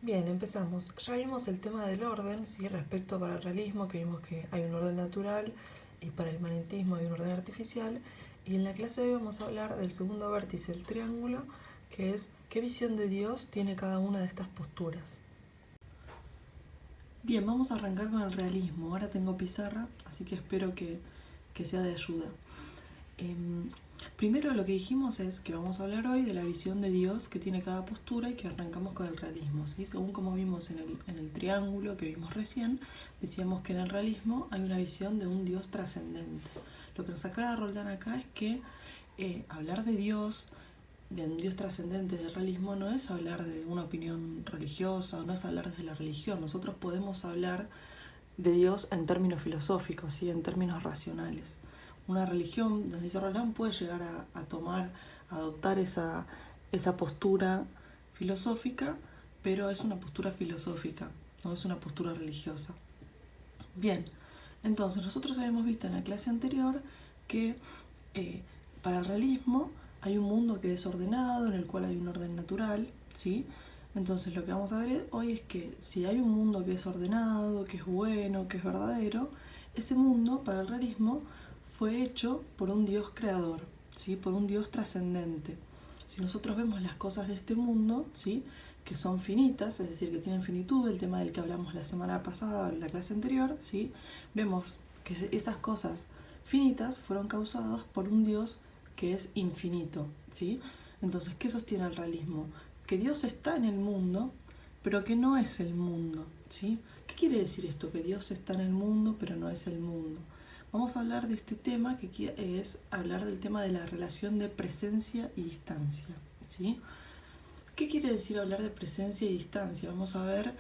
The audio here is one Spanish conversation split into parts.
Bien, empezamos. Ya vimos el tema del orden, ¿sí? Respecto para el realismo, que vimos que hay un orden natural y para el imanentismo hay un orden artificial. Y en la clase de hoy vamos a hablar del segundo vértice, el triángulo, que es qué visión de Dios tiene cada una de estas posturas. Bien, vamos a arrancar con el realismo. Ahora tengo pizarra, así que espero que sea de ayuda. Primero lo que dijimos es que vamos a hablar hoy de la visión de Dios que tiene cada postura y que arrancamos con el realismo, ¿sí? Según como vimos en el triángulo que vimos recién, decíamos que en el realismo hay una visión de un Dios trascendente. Lo que nos aclara Roldán acá es que hablar de Dios, de un Dios trascendente del realismo, no es hablar de una opinión religiosa, no es hablar desde la religión. Nosotros podemos hablar de Dios en términos filosóficos, ¿sí? En términos racionales. Una religión, nos dice Roland, puede llegar a adoptar esa postura filosófica, pero es una postura filosófica, no es una postura religiosa. Bien, entonces nosotros habíamos visto en la clase anterior que para el realismo hay un mundo que es ordenado, en el cual hay un orden natural, ¿sí? Entonces lo que vamos a ver hoy es que si hay un mundo que es ordenado, que es bueno, que es verdadero, ese mundo para el realismo fue hecho por un Dios creador, ¿sí? Por un Dios trascendente. Si nosotros vemos las cosas de este mundo, ¿sí? Que son finitas, es decir, que tienen finitud, el tema del que hablamos la semana pasada, en la clase anterior, ¿sí? Vemos que esas cosas finitas fueron causadas por un Dios que es infinito, ¿sí? Entonces, ¿qué sostiene el realismo? Que Dios está en el mundo, pero que no es el mundo, ¿sí? ¿Qué quiere decir esto? Que Dios está en el mundo, pero no es el mundo. Vamos a hablar de este tema, que es hablar del tema de la relación de presencia y distancia, ¿sí? ¿Qué quiere decir hablar de presencia y distancia? Vamos a ver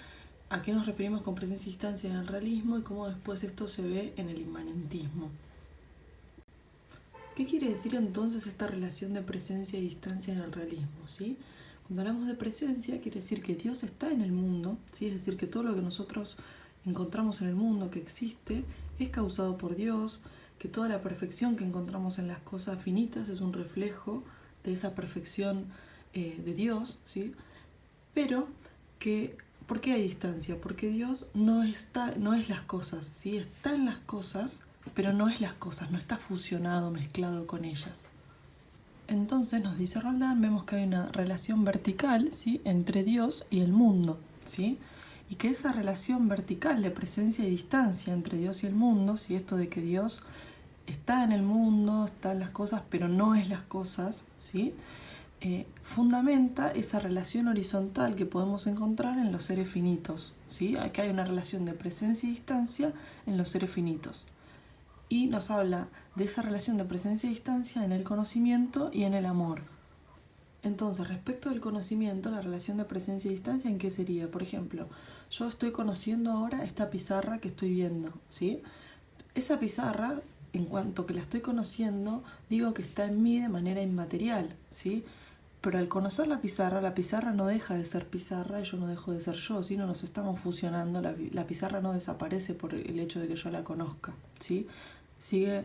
a qué nos referimos con presencia y distancia en el realismo y cómo después esto se ve en el inmanentismo. ¿Qué quiere decir entonces esta relación de presencia y distancia en el realismo? ¿Sí? Cuando hablamos de presencia, quiere decir que Dios está en el mundo, ¿sí? Es decir, que todo lo que nosotros encontramos en el mundo que existe es causado por Dios, que toda la perfección que encontramos en las cosas finitas es un reflejo de esa perfección de Dios, ¿sí? Pero que, ¿por qué hay distancia? Porque Dios no es las cosas, ¿sí? Está en las cosas, pero no es las cosas, no está fusionado, mezclado con ellas. Entonces nos dice Roldán, vemos que hay una relación vertical, ¿sí? Entre Dios y el mundo, ¿sí? Y que esa relación vertical de presencia y distancia entre Dios y el mundo, ¿sí? Esto de que Dios está en el mundo, está en las cosas, pero no es las cosas, ¿sí? Fundamenta esa relación horizontal que podemos encontrar en los seres finitos, ¿sí? Aquí hay una relación de presencia y distancia en los seres finitos. Y nos habla de esa relación de presencia y distancia en el conocimiento y en el amor. Entonces, respecto del conocimiento, la relación de presencia y distancia, ¿en qué sería? Por ejemplo, yo estoy conociendo ahora esta pizarra que estoy viendo, ¿sí? Esa pizarra, en cuanto que la estoy conociendo, digo que está en mí de manera inmaterial, ¿sí? Pero al conocer la pizarra no deja de ser pizarra y yo no dejo de ser yo, sino nos estamos fusionando, la pizarra no desaparece por el hecho de que yo la conozca, ¿sí? Sigue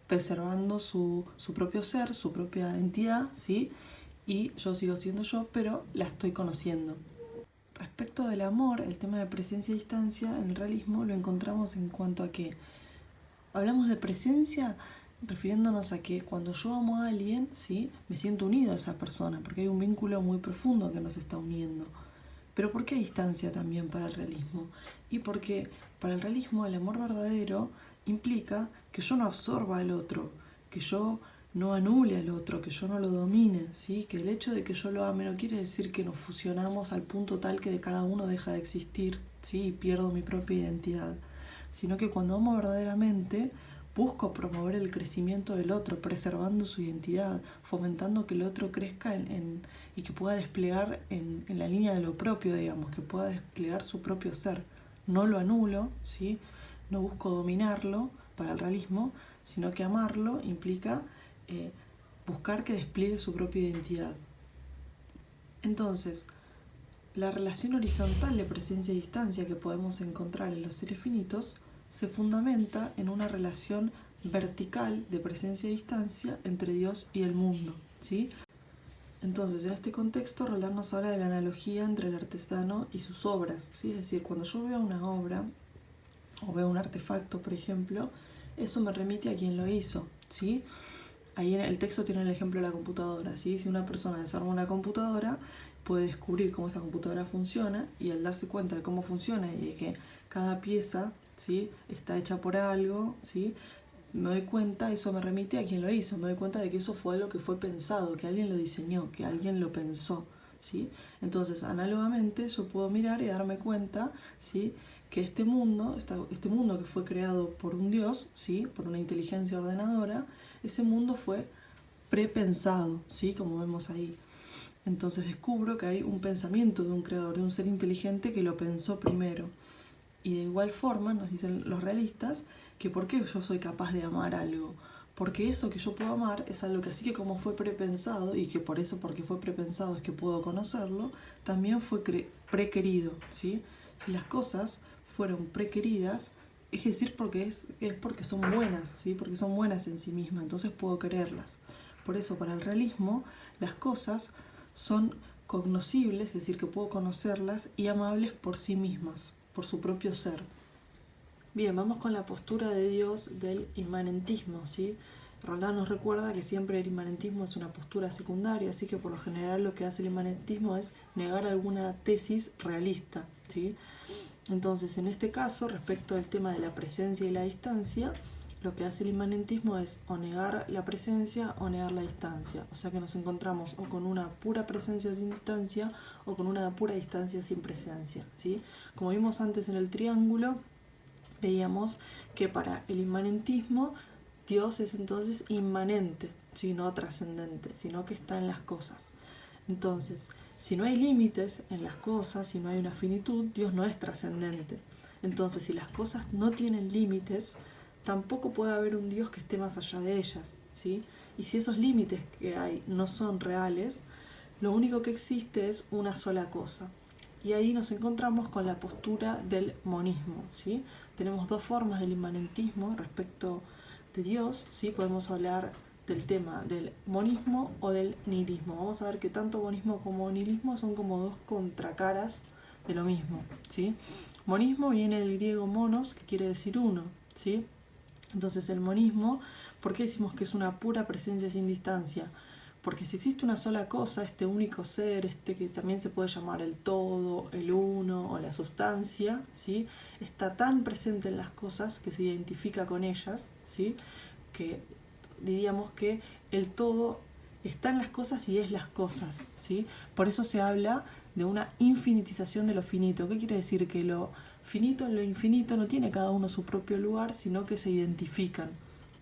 preservando su propio ser, su propia entidad, ¿sí? Y yo sigo siendo yo, pero la estoy conociendo. Respecto del amor, el tema de presencia y distancia en el realismo lo encontramos en cuanto a que hablamos de presencia refiriéndonos a que cuando yo amo a alguien, ¿sí? Me siento unido a esa persona, porque hay un vínculo muy profundo que nos está uniendo. Pero ¿por qué hay distancia también para el realismo? Y porque para el realismo el amor verdadero implica que yo no absorba al otro, que yo no anule al otro, que yo no lo domine, ¿sí? Que el hecho de que yo lo ame no quiere decir que nos fusionamos al punto tal que de cada uno deja de existir, ¿sí? Y pierdo mi propia identidad, sino que cuando amo verdaderamente busco promover el crecimiento del otro, preservando su identidad, fomentando que el otro crezca y que pueda desplegar en la línea de lo propio, digamos, que pueda desplegar su propio ser. No lo anulo, ¿sí? No busco dominarlo para el realismo, sino que amarlo implica buscar que despliegue su propia identidad. Entonces, la relación horizontal de presencia y distancia que podemos encontrar en los seres finitos se fundamenta en una relación vertical de presencia y distancia entre Dios y el mundo, ¿sí? Entonces, en este contexto, Roland nos habla de la analogía entre el artesano y sus obras, ¿sí? Es decir, cuando yo veo una obra o veo un artefacto, por ejemplo, eso me remite a quien lo hizo, ¿sí? Ahí en el texto tiene el ejemplo de la computadora, ¿sí? Si una persona desarma una computadora, puede descubrir cómo esa computadora funciona, y al darse cuenta de cómo funciona y de que cada pieza, ¿sí?, está hecha por algo, ¿sí?, me doy cuenta, eso me remite a quien lo hizo, me doy cuenta de que eso fue algo que fue pensado, que alguien lo diseñó, que alguien lo pensó, ¿sí? Entonces, análogamente, yo puedo mirar y darme cuenta, ¿sí?, que este mundo que fue creado por un Dios, ¿sí?, por una inteligencia ordenadora, ese mundo fue prepensado, ¿sí?, como vemos ahí. Entonces descubro que hay un pensamiento de un creador, de un ser inteligente que lo pensó primero. Y de igual forma, nos dicen los realistas, que por qué yo soy capaz de amar algo. Porque eso que yo puedo amar es algo que así que como fue prepensado, y que por eso, porque fue prepensado, es que puedo conocerlo, también fue prequerido, ¿sí? Si las cosas fueron prequeridas, es decir, es porque son buenas, ¿sí? Porque son buenas en sí mismas, entonces puedo quererlas. Por eso, para el realismo, las cosas son cognoscibles, es decir, que puedo conocerlas, y amables por sí mismas, por su propio ser. Bien, vamos con la postura de Dios del inmanentismo, ¿sí? Roldán nos recuerda que siempre el inmanentismo es una postura secundaria, así que por lo general lo que hace el inmanentismo es negar alguna tesis realista, ¿sí? Entonces, en este caso, respecto al tema de la presencia y la distancia, lo que hace el inmanentismo es o negar la presencia o negar la distancia. O sea que nos encontramos o con una pura presencia sin distancia o con una pura distancia sin presencia, ¿sí? Como vimos antes en el triángulo, veíamos que para el inmanentismo Dios es entonces inmanente, ¿sí?, no trascendente, sino que está en las cosas. Entonces, si no hay límites en las cosas, si no hay una finitud, Dios no es trascendente. Entonces, si las cosas no tienen límites, tampoco puede haber un Dios que esté más allá de ellas, ¿sí? Y si esos límites que hay no son reales, lo único que existe es una sola cosa. Y ahí nos encontramos con la postura del monismo, ¿sí? Tenemos dos formas del inmanentismo respecto de Dios, ¿sí? Podemos hablar del tema del monismo o del nihilismo. Vamos a ver que tanto monismo como nihilismo son como dos contracaras de lo mismo, ¿sí? Monismo viene del griego monos, que quiere decir uno, ¿sí? Entonces el monismo, ¿por qué decimos que es una pura presencia sin distancia? Porque si existe una sola cosa, este único ser, este que también se puede llamar el todo, el uno o la sustancia, ¿sí?, está tan presente en las cosas que se identifica con ellas, ¿sí?, que diríamos que el todo está en las cosas y es las cosas, ¿sí? Por eso se habla de una infinitización de lo finito. ¿Qué quiere decir? Que lo finito en lo infinito no tiene cada uno su propio lugar, sino que se identifican.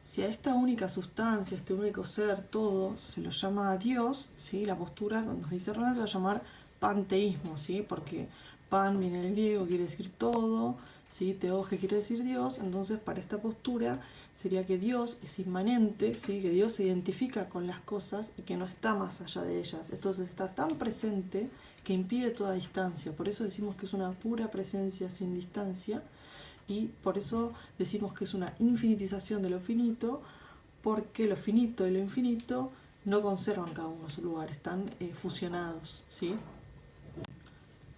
Si a esta única sustancia, este único ser, todo, se lo llama Dios, ¿sí?, la postura, cuando nos dice Roland, se va a llamar panteísmo, ¿sí?, porque pan viene del griego, quiere decir todo, ¿sí?, teos, que quiere decir Dios. Entonces, para esta postura sería que Dios es inmanente, ¿sí?, que Dios se identifica con las cosas y que no está más allá de ellas. Entonces está tan presente que impide toda distancia. Por eso decimos que es una pura presencia sin distancia, y por eso decimos que es una infinitización de lo finito, porque lo finito y lo infinito no conservan cada uno su lugar, están fusionados, ¿sí?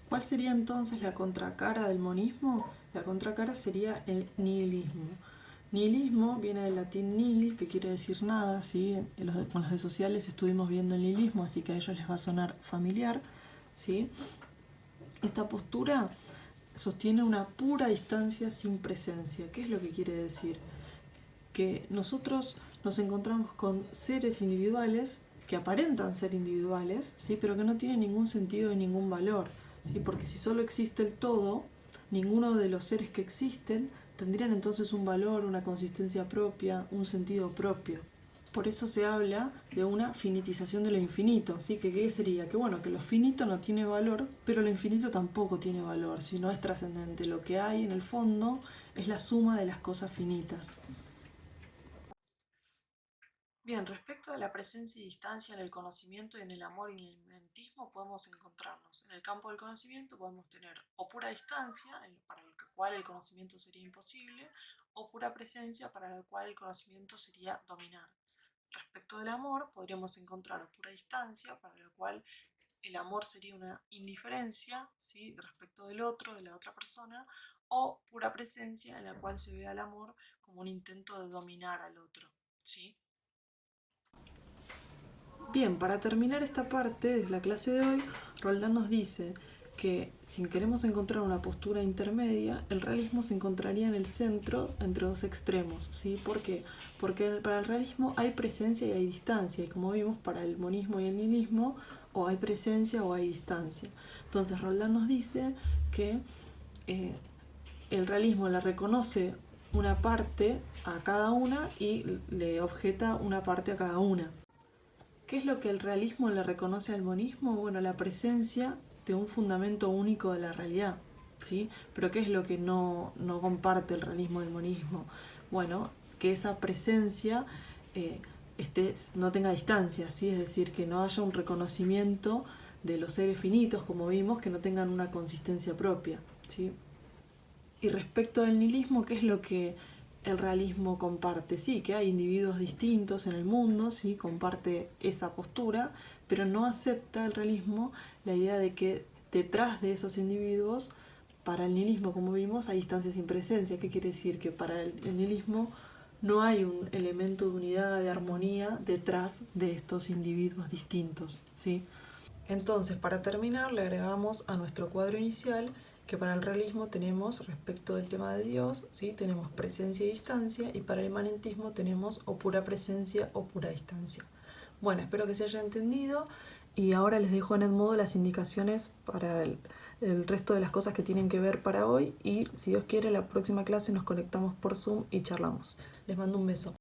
¿Cuál sería entonces la contracara del monismo? La contracara sería el nihilismo. Nihilismo viene del latín nihil, que quiere decir nada, ¿sí? Con los de sociales estuvimos viendo el nihilismo, así que a ellos les va a sonar familiar, ¿sí? Esta postura sostiene una pura distancia sin presencia. ¿Qué es lo que quiere decir? Que nosotros nos encontramos con seres individuales que aparentan ser individuales, ¿sí?, pero que no tienen ningún sentido y ningún valor, ¿sí?, porque si solo existe el todo, ninguno de los seres que existen tendrían entonces un valor, una consistencia propia, un sentido propio. Por eso se habla de una finitización de lo infinito, ¿sí? Que ¿qué sería? Que bueno, que lo finito no tiene valor, pero lo infinito tampoco tiene valor, si no es trascendente. Lo que hay en el fondo es la suma de las cosas finitas. Bien, respecto a la presencia y distancia en el conocimiento y en el amor y en el mentismo, podemos encontrarnos. En el campo del conocimiento podemos tener o pura distancia, para lo cual el conocimiento sería imposible, o pura presencia, para lo cual el conocimiento sería dominar. Respecto del amor, podríamos encontrar pura distancia, para lo cual el amor sería una indiferencia, ¿sí?, respecto del otro, de la otra persona, o pura presencia, en la cual se ve al amor como un intento de dominar al otro, ¿sí? Bien, para terminar esta parte de la clase de hoy, Roldán nos dice que si queremos encontrar una postura intermedia, el realismo se encontraría en el centro entre dos extremos, ¿sí? ¿Por qué? Porque para el realismo hay presencia y hay distancia, y como vimos, para el monismo y el nihilismo o hay presencia o hay distancia. Entonces Roldán nos dice que el realismo le reconoce una parte a cada una y le objeta una parte a cada una. ¿Qué es lo que el realismo le reconoce al monismo? Bueno, la presencia de un fundamento único de la realidad, ¿sí? Pero ¿qué es lo que no comparte el realismo del monismo? Bueno, que esa presencia no tenga distancia, ¿sí? Es decir, que no haya un reconocimiento de los seres finitos, como vimos, que no tengan una consistencia propia, ¿sí? Y respecto del nihilismo, ¿qué es lo que el realismo comparte? Sí, que hay individuos distintos en el mundo, sí, comparte esa postura, pero no acepta el realismo la idea de que detrás de esos individuos, para el nihilismo, como vimos, hay distancia sin presencia. ¿Qué quiere decir? Que para el nihilismo no hay un elemento de unidad, de armonía detrás de estos individuos distintos, ¿sí? Entonces, para terminar, le agregamos a nuestro cuadro inicial que para el realismo tenemos, respecto del tema de Dios, ¿sí?, tenemos presencia y distancia, y para el imanentismo tenemos o pura presencia o pura distancia. Bueno, espero que se haya entendido, y ahora les dejo en Edmodo las indicaciones para el resto de las cosas que tienen que ver para hoy, y si Dios quiere, la próxima clase nos conectamos por Zoom y charlamos. Les mando un beso.